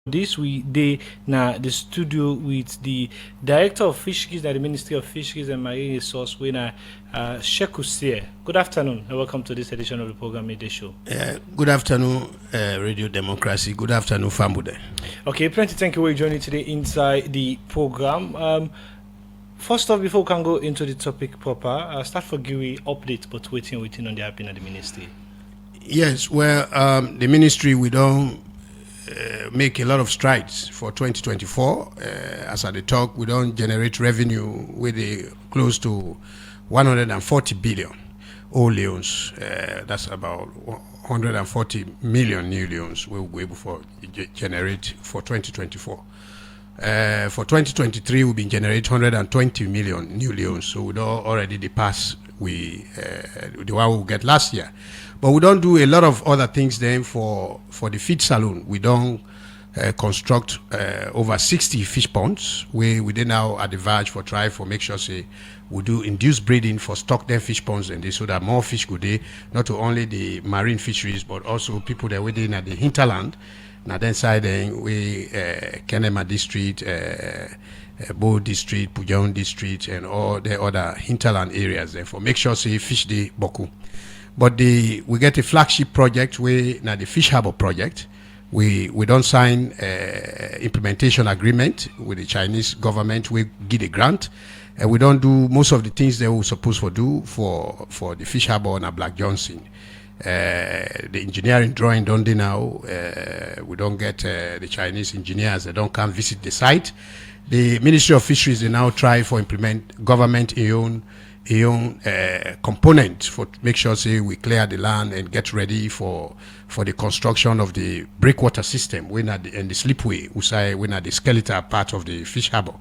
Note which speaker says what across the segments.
Speaker 1: This we day na the studio with the director of fisheries at the Ministry of Fisheries and Marine Resource, winner Sheku. Good afternoon and welcome to this edition of the program Midday Show.
Speaker 2: Good afternoon, Radio Democracy. Good afternoon, Fambude.
Speaker 1: Okay, plenty. Thank you for joining today inside the program. First off, before we can go into the topic proper, start for Giri update, but waiting on the happening at the ministry.
Speaker 2: Yes, well, the ministry we don't. Make a lot of strides for 2024. As at the talk, we don't generate revenue with close to 140 billion old loans. That's about 140 million new loans we will be able to generate for 2024. For 2023, we've been generating 120 million new loans, so we don't already pass the one we get last year. But we don't do a lot of other things then for the feed saloon. We don't construct over 60 fish ponds. We did now at the verge for try for make sure say we do induced breeding for stock them fish ponds and so that more fish could be not only the marine fisheries but also people that within at the hinterland. Now then side then we Kenema district, Bo district, Pujon district and all the other hinterland areas therefore make sure say fish the boku. But we get a flagship project where now the Fish Harbor project. We don't sign implementation agreement with the Chinese government. We give a grant, and we don't do most of the things that we're supposed to do for the Fish Harbor and Black Johnson. The engineering drawing don't do now. We don't get the Chinese engineers. They don't come visit the site. The Ministry of Fisheries they now try for implement government own component for make sure say we clear the land and get ready for the construction of the breakwater system and the slipway we say when at the skeletal part of the fish harbor.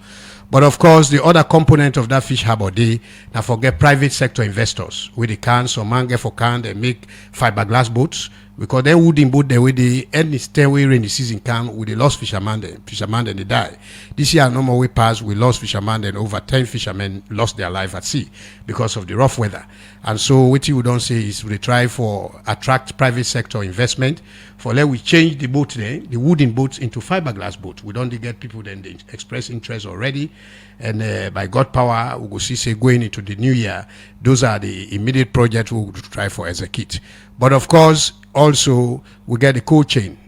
Speaker 2: But of course the other component of that fish harbor they now forget private sector investors with the can some man get for can they make fiberglass boats because they wooden boat they with the any stairway rainy season can with the lost fishermen then they die. This year normal way past we lost fishermen and over 10 fishermen lost their life at sea because of the rough weather. And so what you don't say is we try for attract private sector investment for let we change the boat then the wooden boats into fiberglass boats. We don't get people then they express interest already and by God power we go see say going into the new year those are the immediate projects we will try for execute. But of course also we get the cold chain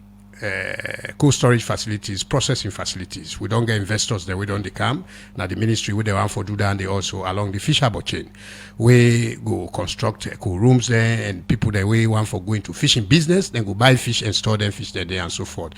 Speaker 2: cold storage facilities, processing facilities. We don't get investors there, we don't come. Now the ministry we they want for do that and they also along the fish harbor chain. We go construct cool rooms there and people that we want for going to fishing business, then go buy fish and store them fish there and so forth.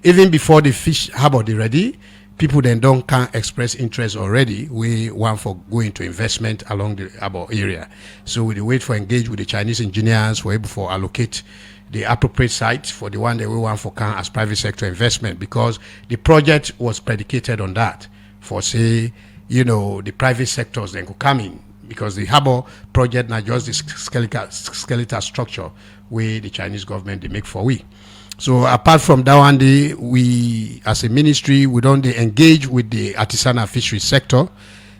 Speaker 2: Even before the fish harbor they ready, people then can't express interest already. We want for going to investment along the harbor area. So we wait for engage with the Chinese engineers, we're able for allocate the appropriate site for the one that we want for can as private sector investment because the project was predicated on that for say, the private sectors then could come in because the harbor project not just the skeletal structure where the Chinese government they make for we. So apart from that one day, we as a ministry we don't engage with the artisanal fisheries sector.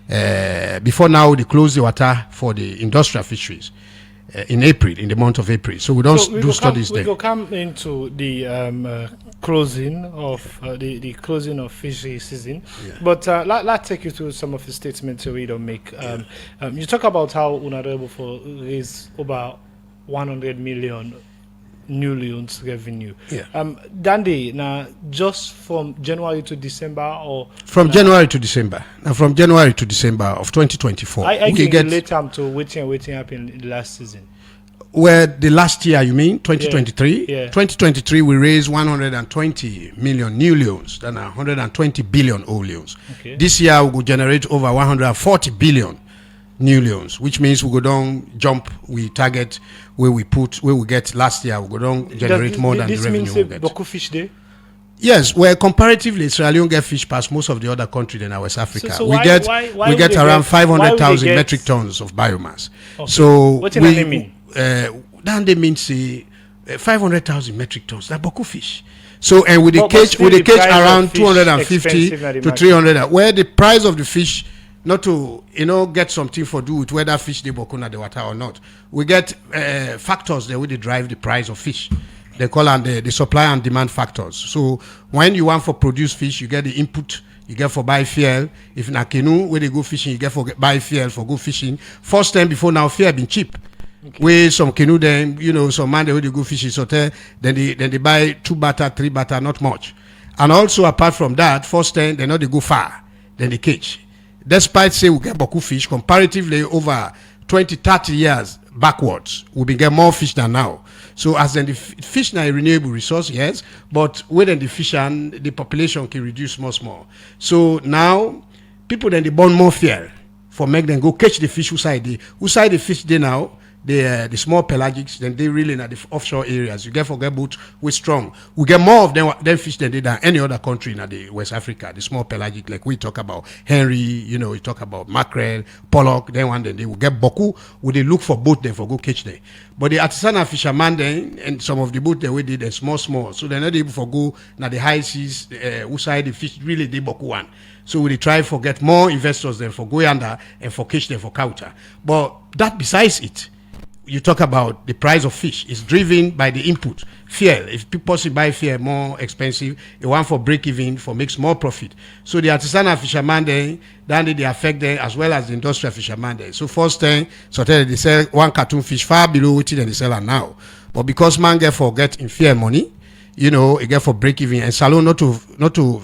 Speaker 2: Before now they close the water for the industrial fisheries. In the month of April. So we don't do studies there.
Speaker 1: We will come into the closing of the closing of fishery season. Yeah. But let's take you through some of the statements we don't make. You talk about how UNADREBO for raise over 100 million new loans revenue. Yeah. Dandy, now just from January to December or
Speaker 2: from January to December. Now from January to December of 2024.
Speaker 1: I can relate time to waiting happened in the last season.
Speaker 2: Where the last year you mean 2023?
Speaker 1: Yeah.
Speaker 2: 2023 we raised 120 million new loans, then 120 billion old loans. Okay. This year we will generate over 140 billion new loans, which means we go down jump we target where we get last year we go down generate more than the revenue we get.
Speaker 1: Boku fish day?
Speaker 2: Yes, where comparatively Sierra Leone get fish past most of the other countries in West Africa.
Speaker 1: So
Speaker 2: we get around 500,000 metric tons of biomass. Okay. So
Speaker 1: what does that mean?
Speaker 2: Then they mean say 500,000 metric tons. That boku fish. So and with the cage around 250 to 300, where the price of the fish not to get something for do with whether fish they bokuna the water or not. We get factors that will drive the price of fish. They call them the supply and demand factors. So when you want for produce fish, you get the input, you get for buy fuel. If in a canoe where they go fishing, you get for buy fuel for go fishing. First time before now, fuel been cheap. Okay. Where some canoe then, some man they go fishing, so then they buy 2 batter, 3 batter, not much. And also apart from that, first time they go far, then they catch. Despite say we get boku fish, comparatively over 20, 30 years backwards, we been get more fish than now. So as then the fish now a renewable resource, yes, but when the fish and the population can reduce much more. So now people then they burn more fuel for make them go catch the fish who side the fish they now. The small pelagics, then they really in the offshore areas. You get forget boat we strong. We get more of them fish than any other country in the West Africa. The small pelagic, like we talk about Henry, we talk about mackerel, pollock. Then they will get boku. Would they look for boat then for go catch them? But the artisanal fisherman then and some of the boat they did a small, so they're not able to go now the high seas. Who side the fish really they boku one. So we try for get more investors than for go under and for catch them for counter. But that besides it. You talk about the price of fish is driven by the input fuel. If people buy fuel more expensive, they want for break even for makes more profit. So the artisanal fisherman then they affect them as well as the industrial fisherman then. So first thing, so they sell 1 carton fish far below what they sell now. But because man get for get in fuel money, it get for break even and Salone not to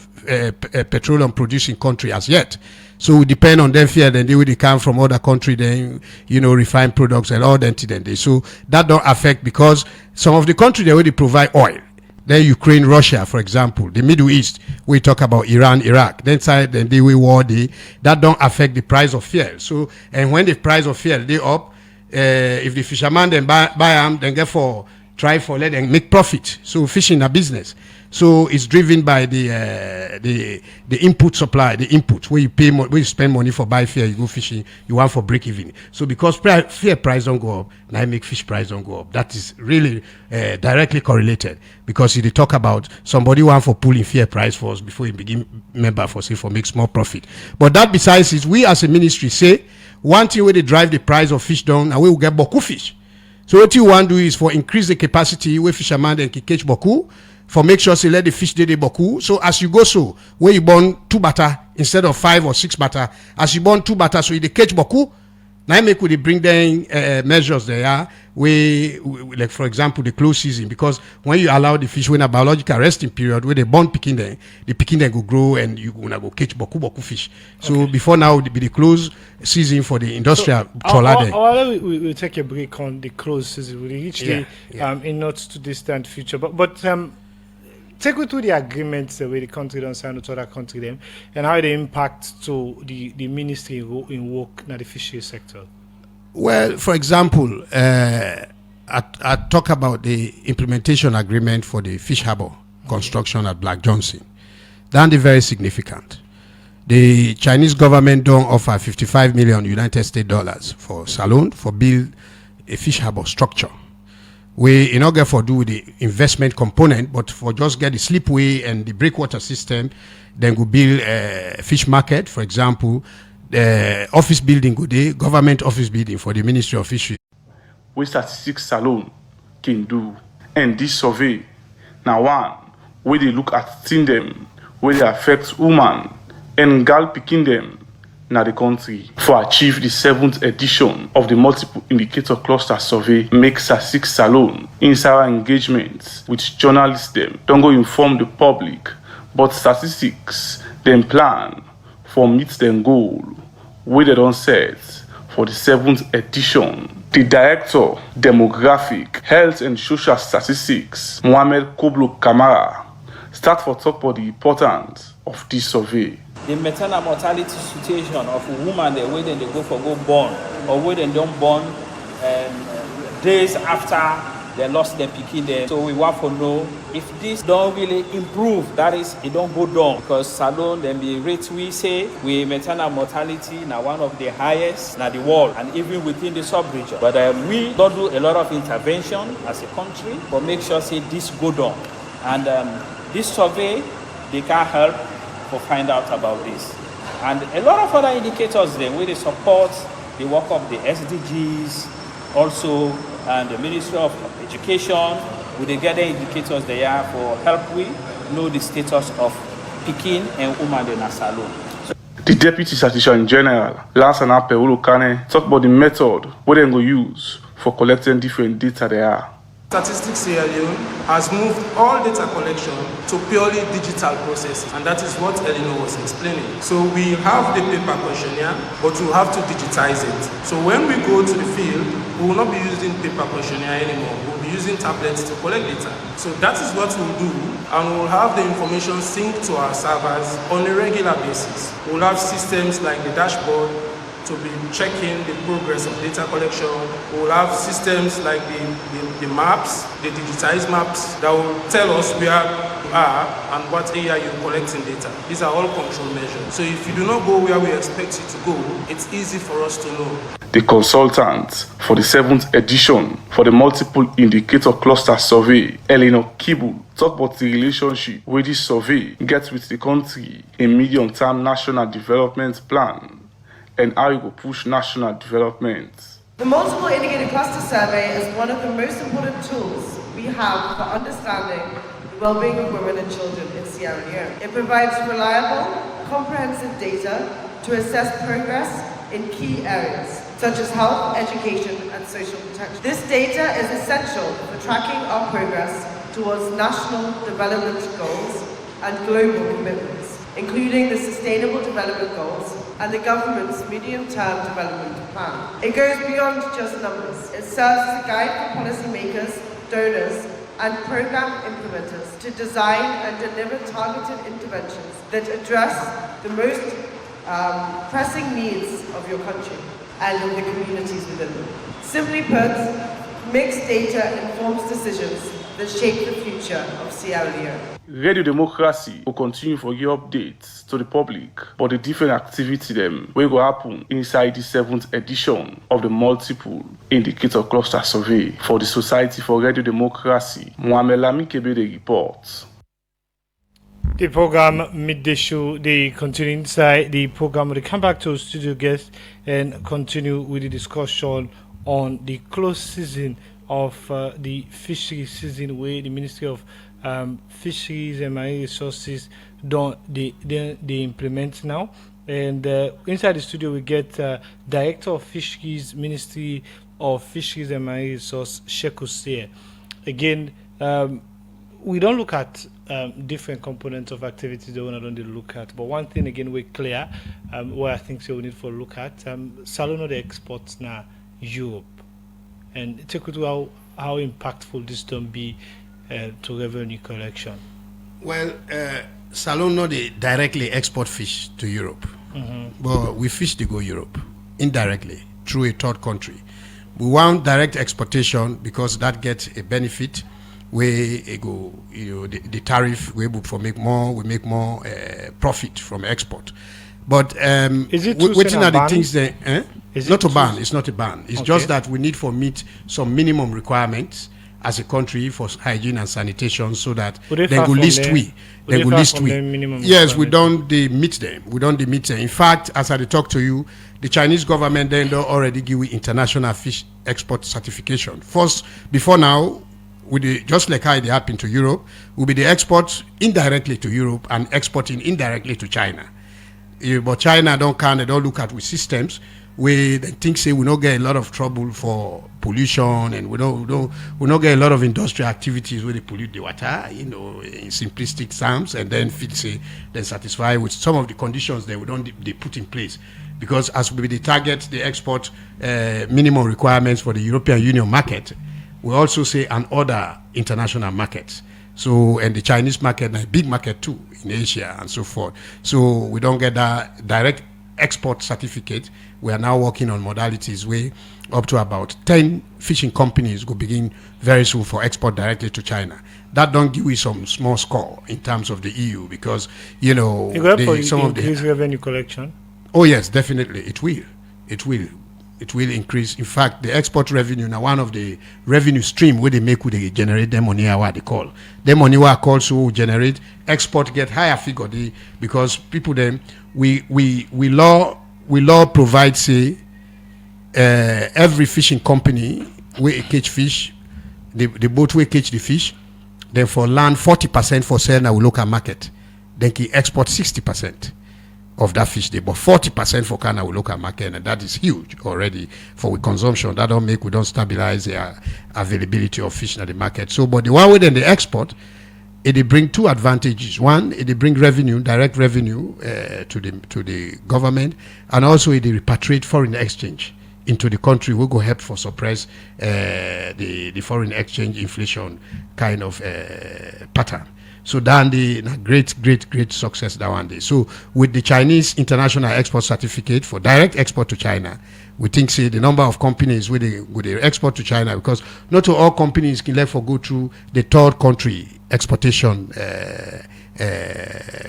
Speaker 2: petroleum producing country as yet. So we depend on them fuel, then they come from other country, then refined products and all that. Then so that don't affect because some of the country they already provide oil. Then Ukraine, Russia, for example, the Middle East, we talk about Iran, Iraq. Then they will war that don't affect the price of fuel. So and when the price of fuel they up, if the fisherman then buy them, then get for try for let them make profit. So fishing a business. So it's driven by the input supply, the input where you pay where you spend money for buy fuel, you go fishing, you want for break even. So because fuel price don't go up, now make fish price don't go up. That is really directly correlated because you talk about somebody want for pulling fuel price for us before you begin member for say for make small profit. But that besides is we as a ministry say one thing where they drive the price of fish down and we will get boku fish. So what you want to do is for increase the capacity where fishermen then can catch boku. For make sure say let the fish dey boku. So as you go so when you burn 2 batter instead of 5 or 6 batter, as you burn 2 batter so you dey catch boku. Now make we bring them measures there we like for example the close season because when you allow the fish when a biological resting period where they born picking them, the picking them go grow and you gonna go catch boku fish. So before now it be the close season for the industrial trawler.
Speaker 1: We'll take a break on the close season. We reach the in not too distant future, but take me through the agreements the way the country don't sign with other country them and how they impact to the ministry in work in the fishery sector.
Speaker 2: Well, for example, I talk about the implementation agreement for the fish harbor construction at Black Johnson. That's very significant. The Chinese government don't offer 55 million United States dollars for Salone for build a fish harbor structure. We in order for do with the investment component, but for just get the slipway and the breakwater system, then go build a fish market, for example, the office building go there, government office building for the Ministry of Fisheries.
Speaker 3: We statistics Salone can do, and this survey now one where they look at things them where they affect woman and girl picking them. Now the country for achieve the 7th edition of the multiple indicator cluster survey makes statistics Salone inside our engagements with journalists them don't go inform the public but statistics then plan for meet them goal where they don't set for the 7th edition. The director demographic health and social statistics Mohamed Koblo Kamara start for talk about the importance of this survey.
Speaker 4: The maternal mortality situation of a woman, the way they go for go born, or where they don't born days after they lost their pikin. So we want to know if this don't really improve, that is, it don't go down. Because Salone, then the rate we say, we maternal mortality now one of the highest in the world, and even within the sub-region. But we don't do a lot of intervention as a country, but make sure say this go down. And this survey, they can help to find out about this. And a lot of other indicators then where they support the work of the SDGs, also and the Ministry of Education, we dey get the indicators there for help we know the status of pikin and woman in a saloon.
Speaker 3: The Deputy Statistician General, Lansana Perulu Kane, talk about the method what they go use for collecting different data there.
Speaker 5: Statistics Sierra Leone has moved all data collection to purely digital processes, and that is what Elinor was explaining. So we have the paper questionnaire, but we have to digitize it. So when we go to the field, we will not be using paper questionnaire anymore. We'll be using tablets to collect data. So that is what we'll do, and we'll have the information synced to our servers on a regular basis. We'll have systems like the dashboard to be checking the progress of data collection. We'll have systems like the maps, the digitized maps that will tell us where you are and what area you're collecting data. These are all control measures. So if you do not go where we expect you to go, it's easy for us to know.
Speaker 3: The consultant for the 7th edition for the Multiple Indicator Cluster Survey, Elinor Kibu, talk about the relationship with this survey gets with the country in medium-term national development plan and how you go push national development.
Speaker 6: The Multiple Indicator Cluster Survey is one of the most important tools we have for understanding the well-being of women and children in Sierra Leone. It provides reliable, comprehensive data to assess progress in key areas, such as health, education, and social protection. This data is essential for tracking our progress towards national development goals and global commitments, including the Sustainable Development Goals and the government's medium-term development plan. It goes beyond just numbers. It serves as a guide for policymakers, donors, and program implementers to design and deliver targeted interventions that address the most pressing needs of your country and of the communities within them. Simply put, mixed data informs decisions that shape the future of Sierra Leone.
Speaker 3: Radio Democracy will continue for give updates to the public about the different activity them will go happen inside the 7th edition of the Multiple Indicator Cluster Survey. For the Society for Radio Democracy, Mohamed Lami Kebede reports.
Speaker 1: The program Midday Show, they continue inside the program. They come back to studio guests and continue with the discussion on the close season of the fishery season, where the Ministry of Fisheries and Marine Resources they implement now. And inside the studio we get Director of Fisheries, Ministry of Fisheries and Marine Resources, Sheku Sierra. Again, we don't look at different components of activities that we don't look at. But one thing again we're clear, where I think we need to look at, Saloon the exports now Europe. And take you to how impactful this can be to revenue collection.
Speaker 2: Well, Salon not they directly export fish to Europe, but we fish to go Europe indirectly through a third country. We want direct exportation because that gets a benefit. We go, the tariff we able for make more, we make more profit from export. But
Speaker 1: is it
Speaker 2: waiting at the things that it's not a ban. It's not a ban. It's
Speaker 1: okay.
Speaker 2: Just that we need to meet some minimum requirements as a country for hygiene and sanitation, so that they go list we. They go list we. Yes, we don't meet them. We don't meet them. In fact, as I talk to you, the Chinese government then already give we international fish export certification. First, before now, just like how it happened to Europe, will be the export indirectly to Europe and exporting indirectly to China. But China don't count. They don't look at with systems. We think say we don't get a lot of trouble for pollution, and we don't get a lot of industrial activities where they pollute the water, in simplistic terms, and then then satisfy with some of the conditions that they put in place. Because as we target the export minimum requirements for the European Union market, we also say and other international markets. So, and the Chinese market, a big market too in Asia and so forth. So we don't get that direct export certificate. We are now working on modalities where up to about 10 fishing companies will begin very soon for export directly to China. That don't give you some small score in terms of the EU, because some of the
Speaker 1: revenue collection.
Speaker 2: Oh yes, definitely it will. It will increase. In fact, the export revenue now one of the revenue stream where they make where they generate them money what they call. Them money what also generate export get higher figure because people then we law provide say every fishing company where catch fish the boat will catch the fish, then for land 40% for sell na we local market, then he export 60% of that fish day, but 40% for Ghana we local market, and that is huge already for we consumption. That don't make we don't stabilize the availability of fish in the market. So, but the one way then they export, it bring two advantages. One, it bring revenue, direct revenue to the government, and also it repatriate foreign exchange into the country. Will go help for suppress the foreign exchange inflation kind of pattern. So that the great success that one day. So with the Chinese international export certificate for direct export to China, we think say the number of companies with the export to China, because not all companies can therefore go through the third country exportation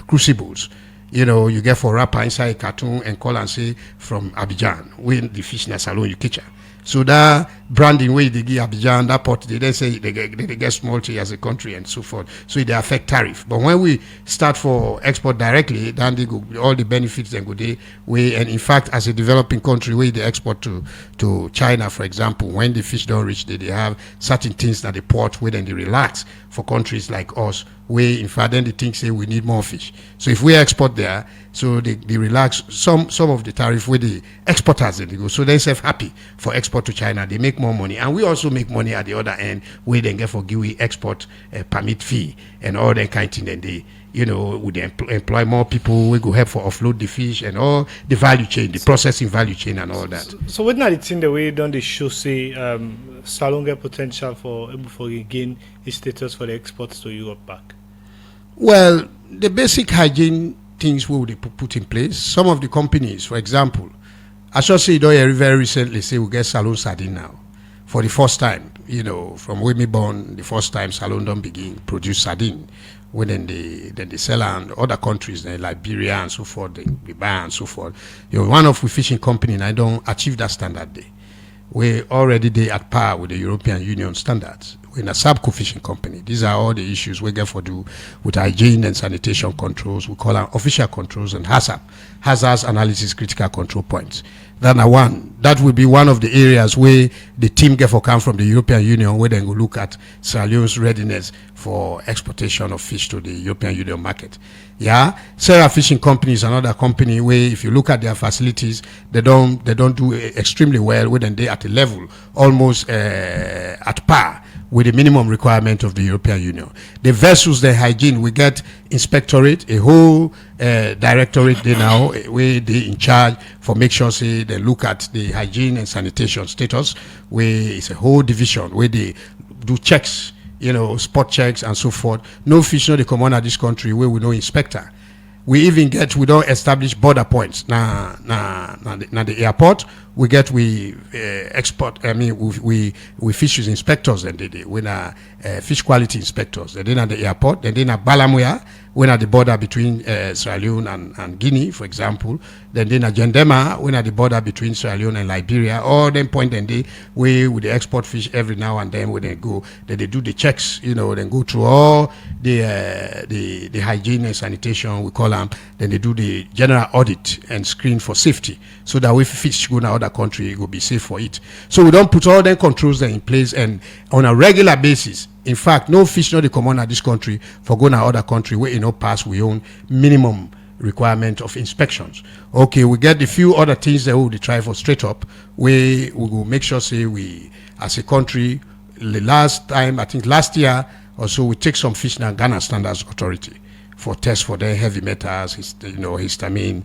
Speaker 2: crucibles. You know, you get for wrapper inside a cartoon and call and say from Abidjan, when the fish in a salon you catch. So that branding way they give Abidjan, that port, they then say they get small tea as a country and so forth. So they affect tariff. But when we start for export directly, then they go, all the benefits then go their way. And in fact, as a developing country, where they export to China, for example, when the fish don't reach, they have certain things that the port where then they relax for countries like us, where in fact then they think say we need more fish. So if we export there, so they relax some of the tariff with the exporters and they go. So they self happy for export to China. They make more money, and we also make money at the other end where they get for give export permit fee and all that kind of thing. Then they, you know, would employ more people. We go help for offload the fish and all the value chain, the processing value chain and all that.
Speaker 1: So what not the thing the way don't they show say Salon get potential for gain its status for the exports to Europe back?
Speaker 2: Well, the basic hygiene things we would put in place. Some of the companies, for example, I should say very recently say we get Salon sardine now. For the first time, you know, from when we born, the first time Salon don't begin produce sardine. When then they sell and other countries, like Liberia and so forth, they buy and so forth. You know, one of the fishing company and I don't achieve that standard day. We're already there at par with the European Union standards. We're in a SABCO fishing company. These are all the issues we get for do with hygiene and sanitation controls. We call them official controls and hazards analysis critical control points. That will be one of the areas where the team get for come from the European Union, where they will look at Sierra Leone's readiness for exportation of fish to the European Union market. Yeah, Sierra Fishing Company is another company where if you look at their facilities, they don't do extremely well. When they at a level almost at par with the minimum requirement of the European Union. The vessels, the hygiene, we get inspectorate, a whole directorate there now, where they in charge for make sure say they look at the hygiene and sanitation status, where it's a whole division where they do checks, you know, spot checks and so forth. No fish no they come on at this country where we no inspector. We don't establish border points. Now the airport, we export. I mean, we fisheries inspectors and they when fish quality inspectors. Then at the airport, then at Balamuya, when at the border between Sierra Leone and Guinea, for example. Then at Gendema, when at the border between Sierra Leone and Liberia. All them point and they we with the export fish every now and then when they go, then they do the checks. You know, then go through all the hygiene and sanitation we call them. Then they do the general audit and screen for safety, so that if fish go to other country, it will be safe for it. So we don't put all them controls there in place, and on a regular basis. In fact, no fish not the common at this country for going to other country where pass we own minimum requirement of inspections. Okay, we get the few other things that we will try for straight up, where we will make sure say we as a country, the last time I think last year or so we take some fish now Ghana Standards Authority for tests for their heavy metals, histamine,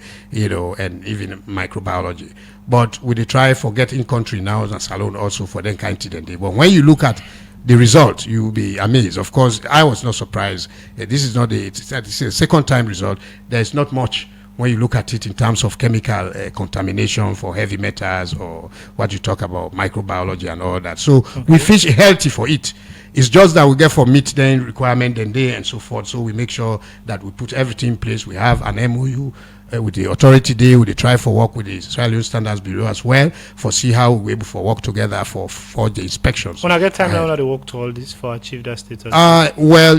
Speaker 2: and even microbiology. But we try for getting country now and Salon also for them kind of thing. But when you look at the result, you will be amazed. Of course, I was not surprised. This is not it's a second time result. There is not much when you look at it in terms of chemical contamination for heavy metals or what you talk about, microbiology and all that. So we fish healthy for it. It's just that we get for meat then requirement and day and so forth. So we make sure that we put everything in place. We have an MOU with the authority there. We try for work with the Sierra Leone Standards Bureau as well for see how we're able to work together for the inspections.
Speaker 1: When I get time now, to work to all this for achieve that status.
Speaker 2: Well,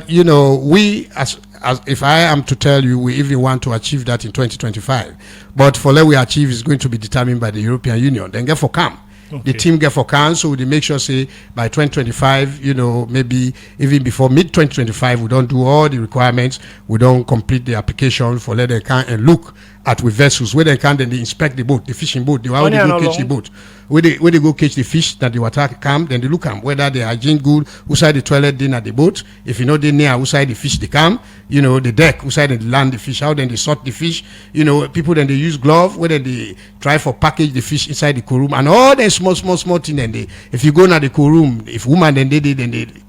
Speaker 2: we as if I am to tell you, we even want to achieve that in 2025. But for let we achieve is going to be determined by the European Union. Then get for come. The team get for can, so they make sure say by 2025, maybe even before mid 2025, we don't do all the requirements. We don't complete the application for let them can and look at with vessels where they can, then they inspect the boat, the fishing boat. They already go catch the boat. Where they go catch the fish that the water come, then they look at whether the hygiene good, who side the toilet then at the boat. If they near who side the fish they come, the deck, who side they land the fish, how then they sort the fish. People then they use glove, whether they try for package the fish inside the cool room and all the small thing. Then if you go na the cool room, if woman then they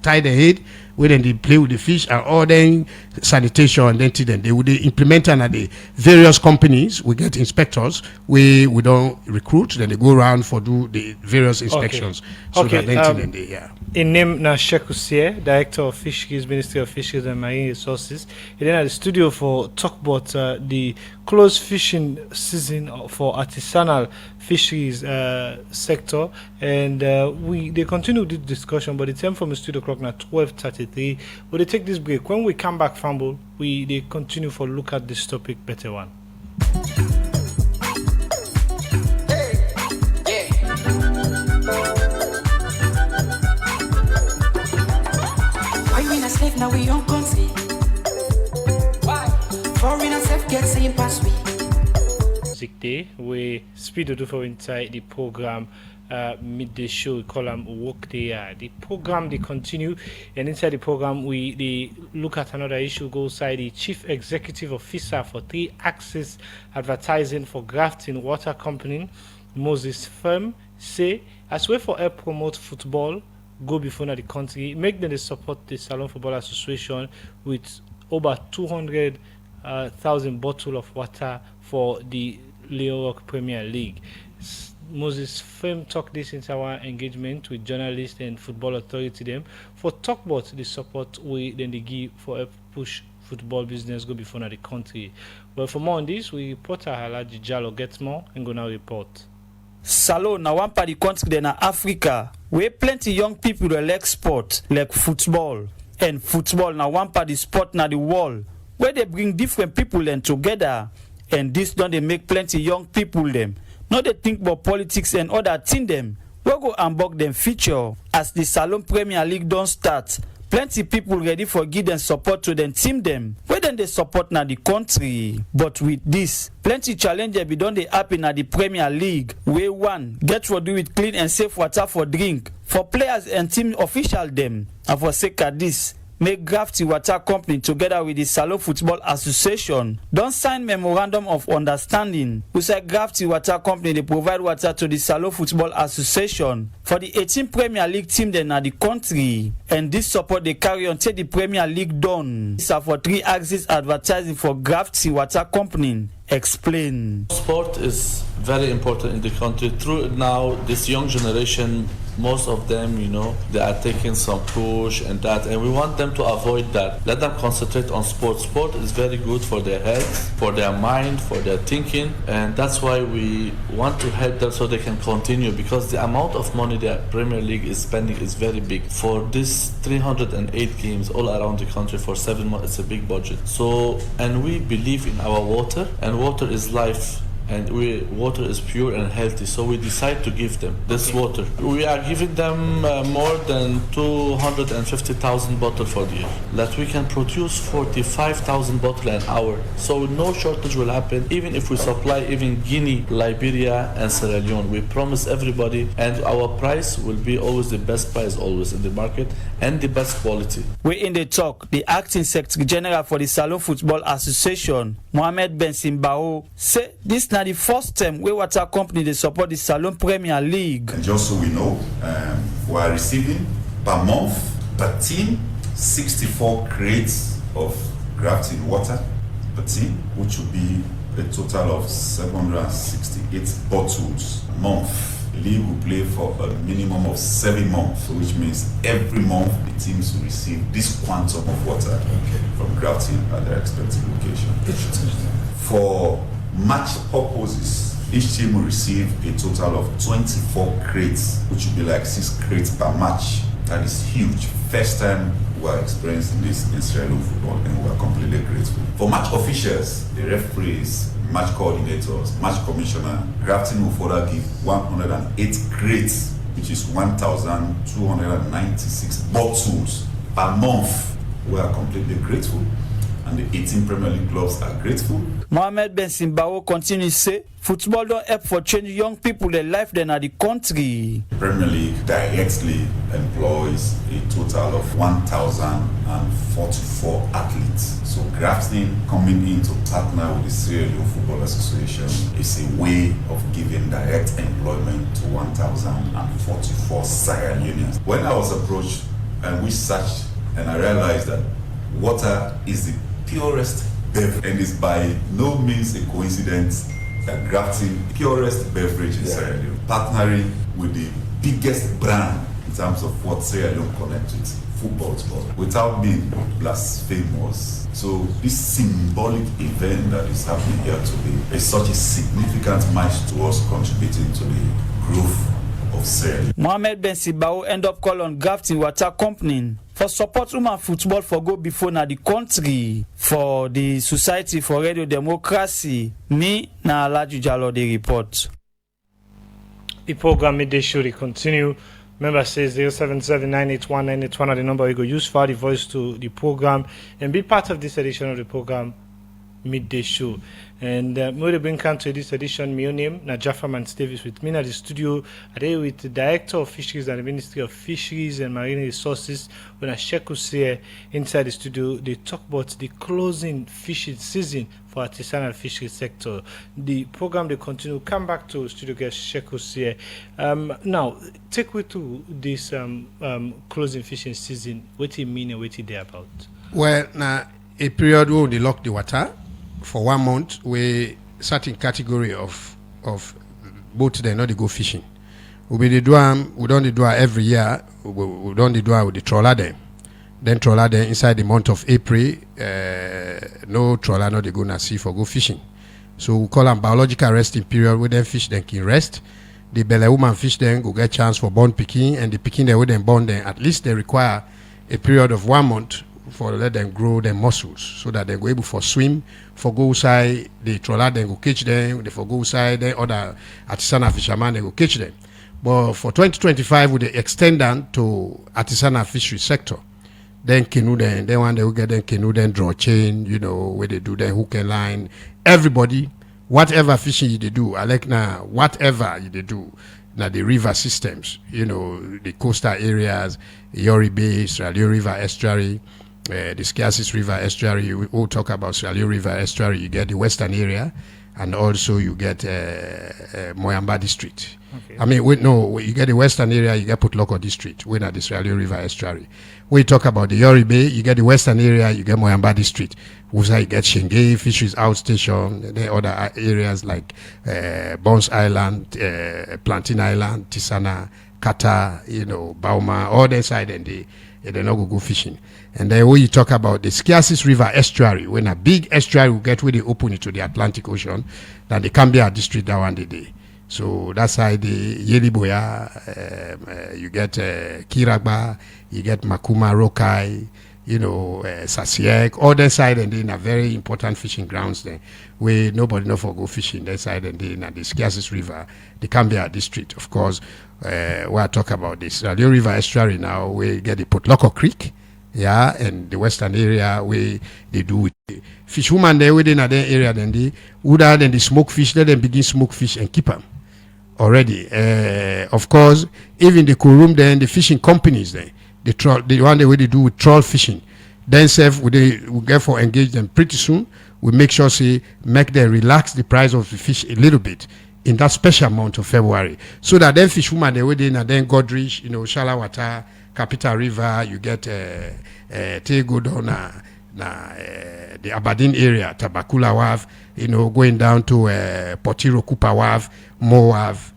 Speaker 2: tie the head, where then they play with the fish and all then sanitation and then they would implement and at the various companies we get inspectors we don't recruit, then they go around for do the various inspections.
Speaker 1: In name na Shekusier, Director of Fisheries, Ministry of Fisheries and Marine Resources. He then at the studio for talk about the close fishing season for artisanal fisheries sector, and they continue this discussion, but the time from the studio clock now 12:33. But they take this break. When we come back, Fumble, they continue for look at this topic better one.
Speaker 7: Slave now we own country. Why? Foreign self get same pass we.
Speaker 1: Music Day, we speed to for inside the program. Midday show we call them work day. The program they continue, and inside the program they look at another issue. Go side the Chief Executive Officer for 3 Axis Advertising for Grafting Water Company, Moses Firm, say as way for help promote football go before the country, make them support the Salon Football Association with over 200,000 bottles of water for the Leo Premier League. Moses Firm talk this in our engagement with journalists and football authority them for talk about the support we then they give for help push football business go before the country. Well, for more on this, we reporter Halaji Jalo gets more and go now report.
Speaker 4: Salon na one part of the country in Africa where plenty young people like sport like football, and football na one part of the sport na the world where they bring different people them together, and this don't they make plenty young people them not they think about politics and other thing them we go unbox them future as the Salon Premier League don't start. Plenty people ready for give them support to them team them where then they support na the country, but with this plenty challenges be done they happen at the Premier League where one get to do with clean and safe water for drink for players and team official them, and for sake of this make Grafty Water Company together with the Salon Football Association don't sign memorandum of understanding who say Grafty Water Company they provide water to the Salon Football Association for the 18 Premier League team then at the country, and this support they carry on till the Premier League done. These are for 3 Axis Advertising for Grafty Water Company. Explain.
Speaker 8: Sport is very important in the country. Through now, this young generation, most of them, they are taking some push and that, and we want them to avoid that. Let them concentrate on sport. Sport is very good for their health, for their mind, for their thinking, and that's why we want to help them so they can continue, because the amount of money the Premier League is spending is very big. For this 308 games all around the country for 7 months, it's a big budget. So, and we believe in our water, and water is life, and water is pure and healthy, so we decide to give them this water. We are giving them more than 250,000 bottles for the year, that we can produce 45,000 bottles an hour, so no shortage will happen, even if we supply even Guinea, Liberia and Sierra Leone. We promise everybody, and our price will be always the best price always in the market and the best quality.
Speaker 4: We in the talk, the acting Secretary General for the Salon Football Association, Mohamed Ben Simbao, say this now the first time where water company they support the Salon Premier League.
Speaker 9: And just so we know, we are receiving per month, per team, 64 crates of grafted water per team, which will be a total of 768 bottles a month. The league will play for a minimum of 7 months, which means every month the teams will receive this quantum of water from grafting at their expected location. For match purposes, each team will receive a total of 24 crates, which will be like 6 crates per match. That is huge. First time who are experienced in this in Sierra Leone football, and we are completely grateful. For match officials, the referees, match coordinators, match commissioner, grafting will further give 108 crates, which is 1,296 bottles per month. We are completely grateful, and the 18 Premier League clubs are grateful.
Speaker 10: Mohamed Ben Simbawo continues to say, football don't help for change young people their life than at the country.
Speaker 9: The Premier League directly employs a total of 1,044 athletes. So grafting coming in to partner with the Sierra Leone Football Association is a way of giving direct employment to 1,044 Sierra Leoneans. When I was approached and we searched, and I realized that water is the purest beverage, and it's by no means a coincidence that grafting purest beverage in Sierra Leone, partnering with the biggest brand in terms of what Sierra Leone connects with, football sport, without being blasphemous. So this symbolic event that is happening here today is such a significant milestone to us contributing to the growth of Sierra Leone.
Speaker 10: Mohamed Ben Simbawo end up call on grafting water company for support women football for go before na the country for the Society for Radio Democracy. Me na Alaju Jalo the report.
Speaker 1: The program midday should continue. Remember, says 077981981 are the number you go use for the voice to the program and be part of this edition of the program midday show. And we bring come to this edition. My name na Jaffa Man Davis with me at the studio. Today with the Director of Fisheries and the Ministry of Fisheries and Marine Resources. When I check here inside the studio, they talk about the closing fishing season for artisanal fishery sector. The program they continue. Come back to studio guest Sheko here. Now take me to this closing fishing season. What it mean and what it there about?
Speaker 2: Well, now a period where they lock the water for 1 month, we certain category of boat they not they go fishing. We don't do every year. We don't do with the trawler them. Then trawler them inside the month of April. No trawler not they go na sea for go fishing. So we call them biological resting period where them fish then can rest. The belly woman fish then go get chance for born picking, and the picking they with them born then at least they require a period of 1 month for let them grow their muscles so that they go able for swim, for go outside the trawler then go catch them, they for go outside then other artisanal fishermen they go catch them. But for 2025 we they extend them to artisanal fishery sector. Then canoe then one they will get them canoe then draw chain, where they do then hook and line. Everybody, whatever fishing they do, I like now whatever they do. Now the river systems, the coastal areas, Yori Bay, Sierra Leone River Estuary, the Skiasis River Estuary. We all talk about Sierra Leone River Estuary. You get the western area, and also you get Moyamba district. Okay. I mean, you get the western area, you get Putloko district, we're not the Sierra Leone River Estuary. We talk about the Yori Bay, you get the western area, you get Moyamba district. Usa, you get Shenge, Fisheries Outstation, and then other areas like Bones Island, Plantain Island, Tisana, Kata, Bauma, all that side, and they not go fishing. And then when you talk about the Skiasis River Estuary, when a big estuary will get where they open it to the Atlantic Ocean, then the Cambia district that one day. So that's how the Yeliboya, you get Kiragba, you get Makuma, Rokai, Sasiek, all that side, and then are very important fishing grounds there, where nobody know for go fishing that side, and then the Skiasis River, the Cambia district, of course. Where I talk about this, the River Estuary now, we get the Putloko Creek, and the western area where they do it. Fisherman there within that area, then they smoke fish, let them begin smoke fish and keep them already. Of course, even the Kurum then the fishing companies there, the one way they do with trawl fishing, then we get for engage them pretty soon. We make sure make them relax the price of the fish a little bit in that special month of February, so that then fishermen they within and then Godrich, Shalawata, Capital River, you get Tego down the Aberdeen area, Tabakula Wav, going down to Potiro Kupa Wav, Moav,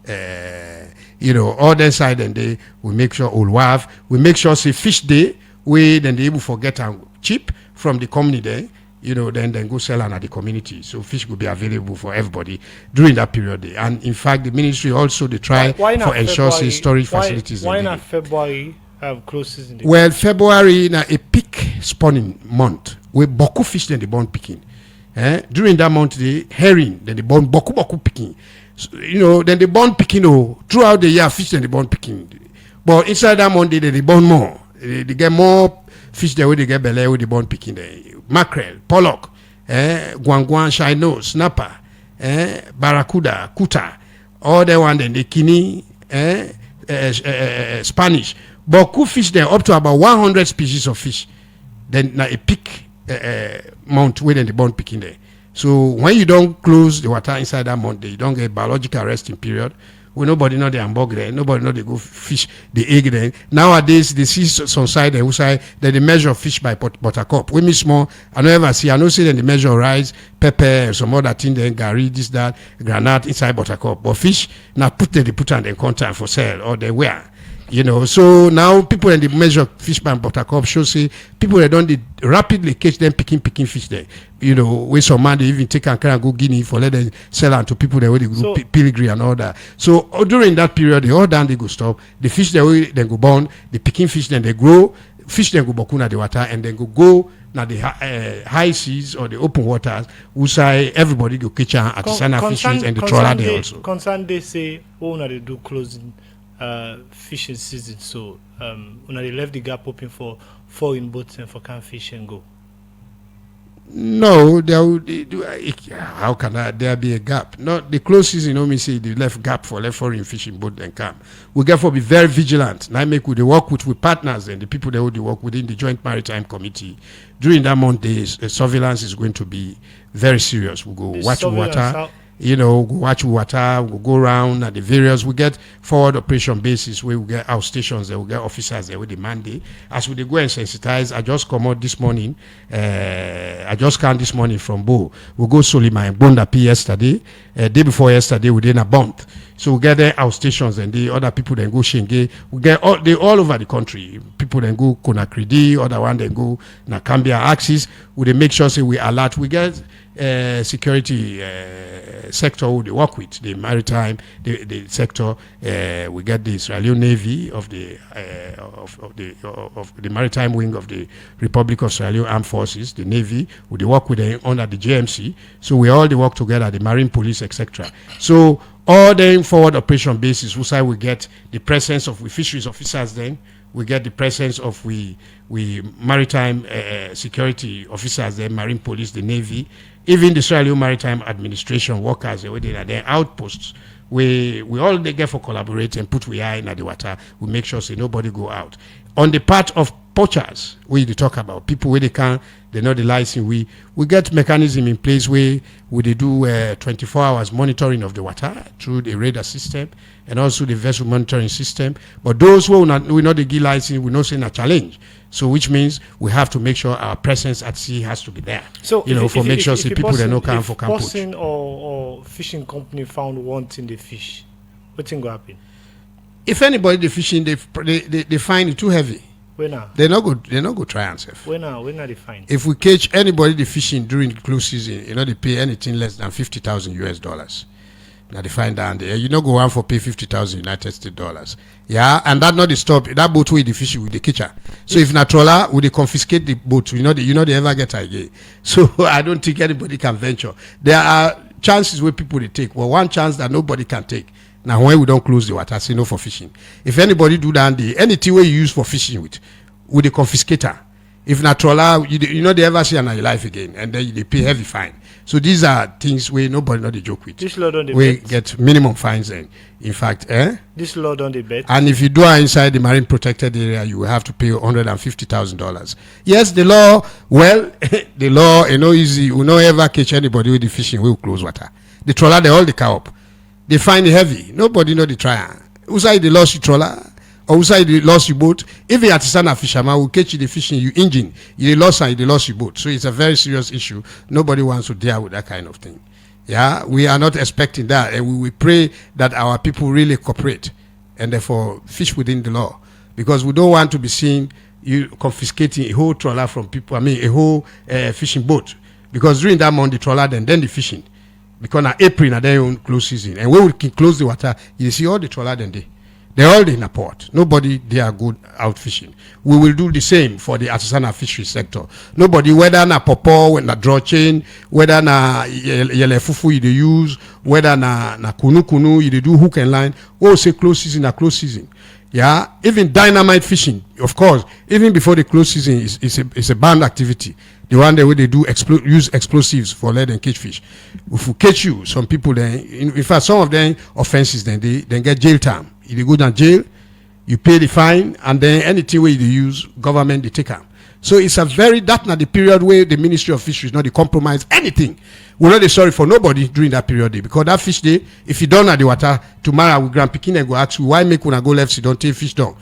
Speaker 2: all that side, and they we make sure all Wav, we make sure fish day, then they able forget and cheap from the community there, then go sell at the community. So fish will be available for everybody during that period. And in fact, the ministry also they try for ensure storage facilities.
Speaker 1: Why not February close season?
Speaker 2: Well, February na a peak spawning month. We boku fish then the born picking. During that month, the herring then the born boku picking. So, then the born picking. Throughout the year, fish then the born picking. But inside that month, they born more. They get more fish there where they get belly with the born picking there. Mackerel, pollock, guanguan, shino, snapper, barracuda, kuta, all the one then the kini, Spanish. Boku fish there up to about 100 species of fish. Then na a peak month where the born picking there. So when you don't close the water inside that month, you don't get biological resting period. Well, nobody know the hamburger there. Nobody know they go fish the egg there. Nowadays, they see some side there who say that they measure fish by buttercup. We miss more. I don't ever see. I don't see that they measure rice, pepper, some other thing then gari, this, that, granite inside buttercup. But fish, now they put on the content for sale or they wear. So now people in the measure fish by buttercup show say people that don't rapidly catch them picking fish there. With some man they even take and carry and go Guinea for let them sell out to people that way they go pilgrim and all that. So during that period, the all down they go stop. The fish that way then go born. The picking fish then they grow. Fish then go bokuna the water and then go now the high seas or the open waters. We say everybody go catch artisanal fishes and the trawler there also.
Speaker 1: Concern they say they do closing. Fishing season, so when they left the gap open for foreign boats and for can fish and go.
Speaker 2: No, how can there be a gap? Not the close season. Me say the left gap for left foreign fishing boat and camp. We therefore be very vigilant. Now make we work with partners and the people that would work within the Joint Maritime Committee. During that month, the surveillance is going to be very serious. We go watch water. Watch water, we'll go around at the various, we get forward operation bases where we get our stations there, we get officers there with the mandate. As we go and sensitize, I just come out this morning, I just came this morning from Bo. We go Solima and Bonda yesterday, day before yesterday we did a bump. So we get there our stations and the other people then go Shenge. We get all over the country. People then go Konakridi, other one then go Nakambia Axis. We make sure say we alert. We get security sector who they work with, the maritime, the sector. We get the Sierra Leone Navy of the maritime wing of the Republic of Sierra Leone Armed Forces, the Navy. We work with them under the JMC. So we all they work together, the Marine Police, etc. So all the forward operation bases, we say we get the presence of fisheries officers then. We get the presence of we maritime security officers, the Marine Police, the Navy, even the Sierra Leone Maritime Administration workers, they are their outposts. We all they get for collaborate and put we eye in the water. We make sure say nobody go out. On the part of poachers, we talk about people where they know the license. We get mechanism in place where they do 24 hours monitoring of the water through the radar system and also the vessel monitoring system. But those who we know the give license, we know saying a challenge. So which means we have to make sure our presence at sea has to be there.
Speaker 1: So
Speaker 2: for make sure say people that no can for camp.
Speaker 1: If person or fishing company found wanting the fish, what thing will happen?
Speaker 2: If anybody the fishing they find it too heavy. They're not good try and safe.
Speaker 1: When are they fine?
Speaker 2: If we catch anybody the fishing during the close season, they pay anything less than $50,000. Now they find down there. Go on for pay $50,000 Yeah, and that not the stop. That boat with the fishing with the catcher. So if na trawler, would they confiscate the boat? They ever get again. So I don't think anybody can venture. There are chances where people they take. Well, one chance that nobody can take. Now when we don't close the water, say no for fishing. If anybody do that, anything we use for fishing with the confiscator. If not trawler, they ever see in your life again, and then they pay heavy fine. So these are things where nobody know they joke with.
Speaker 1: This law don't
Speaker 2: we get minimum fines then. In fact,
Speaker 1: this law don't debate.
Speaker 2: And if you do it inside the marine protected area, you will have to pay $150,000. Yes, the law. Well, the law, easy. We no ever catch anybody with the fishing. We will close water. The trawler, they all the cow up. They find it heavy. Nobody know the try. Who say they lost your trawler? Or who say they lost your boat? If you artisanal fisherman will catch you the fishing, you engine, you lost and you lost your boat. So it's a very serious issue. Nobody wants to deal with that kind of thing. Yeah, we are not expecting that, and we will pray that our people really cooperate and therefore fish within the law, because we don't want to be seen you confiscating a whole trawler from people. A whole fishing boat, because during that month the trawler then the fishing. Because now April now their own close season, and when we can close the water, you see all the trawler then they. They all in a port. Nobody they are good out fishing. We will do the same for the artisanal fishery sector. Nobody, whether na popo, na draw chain, whether na yele fufu you dey use, whether na kunu you dey do hook and line. Oh, say close season, na close season. Yeah, even dynamite fishing, of course, even before the close season is a banned activity. The one that where they do use explosives for lead and catch fish. If we catch you, some people then, in fact, some of them offenses then they get jail time. If you go down jail, you pay the fine, and then anything where you use, government they take them. So it's a that's not the period where the Ministry of Fisheries not the compromise anything. We're not sorry for nobody during that period day, because that fish day, if you don't have the water, tomorrow we Grand Pekin and go ask you why make when I go left, you don't take fish down.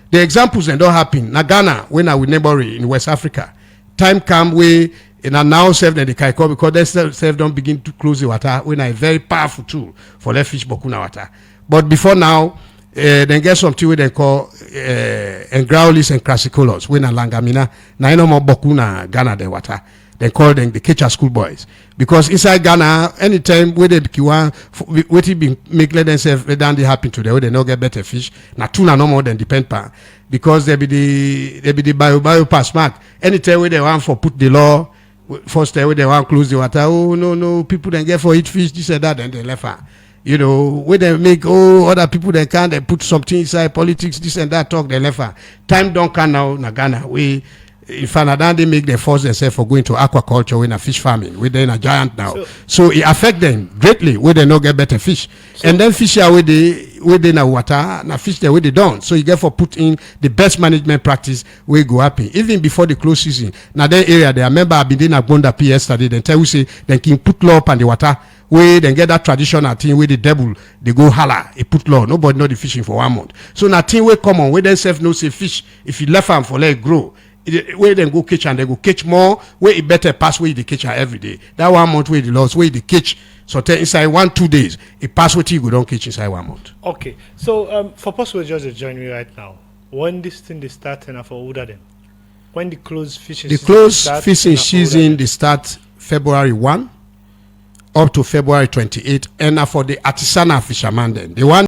Speaker 2: The examples then don't happen. Na Ghana, when I with neighboring in West Africa, time come where and I now serve the Kaiko because they self don't begin to close the water when a very powerful tool for let fish bokuna water. But before now, then get something where they call engraulis and crassicolos when a langamina na no more bokuna Ghana the water. They call them the catcher schoolboys, because inside Ghana anytime where they kiwan what it be make let themselves down they happen to them where they not get better fish na tuna no more than depend pan, because they be the bio pass mark anytime where they want for put the law first time where they want close the water. Oh no people then get for eat fish this and that, and they left her. You know, where they make other people they can they put something inside politics this and that talk they left her. Time don't come now na Ghana we in fact they make them force themselves for going to aquaculture when a fish farming where they're in a giant now. So it affect them greatly where they not get better fish. And then fish are where they na water na fish there where they don't. So you get for put in the best management practice where go happen. Even before the close season. Now that area they remember I've been in a Gonda PS yesterday, then tell you say they can put law up on the water. Where then get that traditional thing where the devil they go holla, he put law. Nobody know the fishing for 1 month. So now thing will come on where they self know say fish if you left them for let it grow. Where then go catch and they go catch more, where it better pass where they catch every day. That 1 month where the loss where they catch. So inside 1-2 days, it pass what you go don't catch inside 1 month.
Speaker 1: Okay. So for possible just join me right now. When this thing they start and for order them. When the close fishing
Speaker 2: the season they start February 1 up to February 28, and for the artisanal fisherman then. The one